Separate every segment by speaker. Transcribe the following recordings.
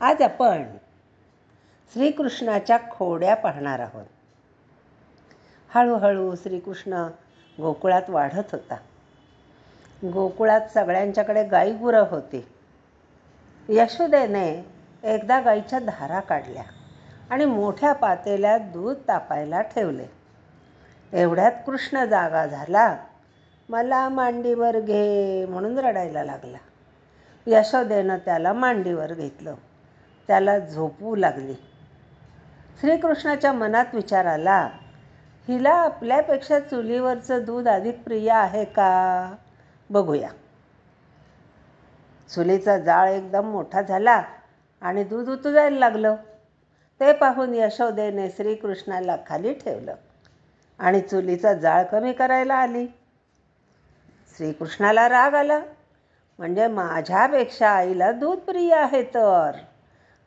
Speaker 1: आज आपण श्रीकृष्णाच्या खोड्या पाहणार आहोत. हळूहळू श्रीकृष्ण गोकुळात वाढत होता. गोकुळात सगळ्यांच्याकडे गाई गुरं होती. यशोदेने एकदा गाईच्या धारा काढल्या आणि मोठ्या पातेल्यात दूध तापायला ठेवले. एवढ्यात कृष्ण जागा झाला. मला मांडीवर घे म्हणून रडायला लागला. यशोदेनं त्याला मांडीवर घेतलं. त्याला झोपवू लागली. श्रीकृष्णाच्या मनात विचार आला, हिला आपल्यापेक्षा चुलीवरचं दूध अधिक प्रिय आहे का? बघूया. चुलीचा जाळ एकदम मोठा झाला आणि दूध उतरायला लागलं. ते पाहून यशोदेने श्रीकृष्णाला खाली ठेवलं आणि चुलीचा जाळ कमी करायला आली. श्रीकृष्णाला राग आला. म्हणजे माझ्यापेक्षा आईला दूध प्रिय आहे तर,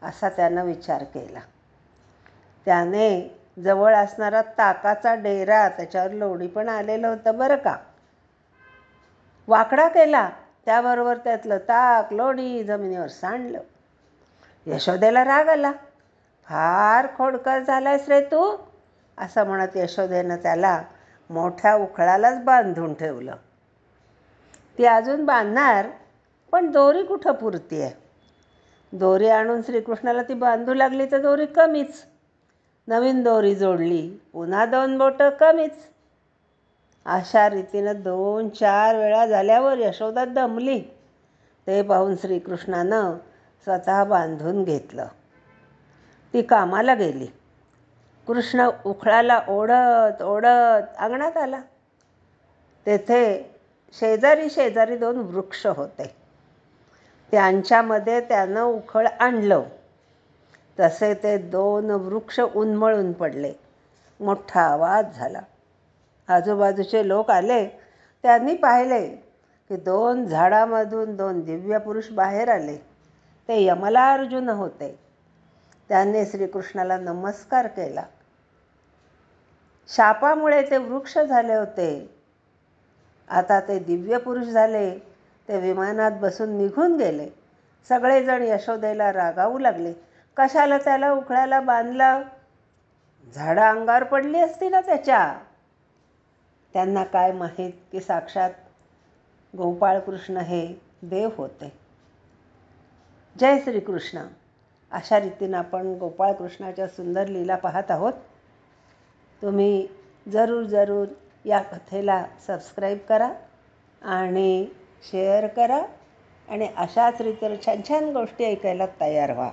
Speaker 1: असा त्यानं विचार केला. त्याने जवळ असणारा ताकाचा डेरा, त्याच्यावर लोणी पण आलेलं होतं बरं का, वाकडा केला. त्याबरोबर त्यातलं ताक लोणी जमिनीवर सांडलं. यशोदेला राग आला. फार खोडकर झालायस रे तू, असं म्हणत यशोदेनं त्याला मोठ्या उखळालाच बांधून ठेवलं. ती अजून बांधणार, पण दोरी कुठं पुरती आहे. दोरी आणून श्रीकृष्णाला ती बांधू लागली तर दोरी कमीच. नवीन दोरी जोडली, पुन्हा 2 बोटं कमीच. अशा रीतीनं 2-4 वेळा झाल्यावर यशोदा दमली. ते पाहून श्रीकृष्णानं स्वतः बांधून घेतलं. ती कामाला गेली. कृष्ण उखळाला ओढत ओढत अंगणात आला. तेथे शेजारी 2 वृक्ष होते. त्यांच्यामध्ये त्यानं उखळ आणलं. तसे ते 2 वृक्ष उन्मळून पडले. मोठा आवाज झाला. आजूबाजूचे लोक आले. त्यांनी पाहिले की 2 झाडामधून 2 दिव्य पुरुष बाहेर आले. ते यमलार्जुन होते. त्यांनी श्रीकृष्णाला नमस्कार केला. शापामुळे ते वृक्ष झाले होते. आता ते दिव्य पुरुष झाले. ते विमानात बसून निघून गेले. सगळेजण यशोदेला रागावू लागले. कशाला त्याला उखळाला बांधलं? झाडं अंगावर पडली असती ना त्याच्या. त्यांना काय माहीत की साक्षात गोपाळकृष्ण हे देव होते. जय श्रीकृष्ण. अशा रीतीनं आपण गोपाळकृष्णाच्या सुंदर लीला पाहत आहोत. तुम्ही जरूर या कथेला सबस्क्राईब करा आणि शेअर करा आणि अशाच रीतीनं छान छान गोष्टी ऐकायला तयार व्हा.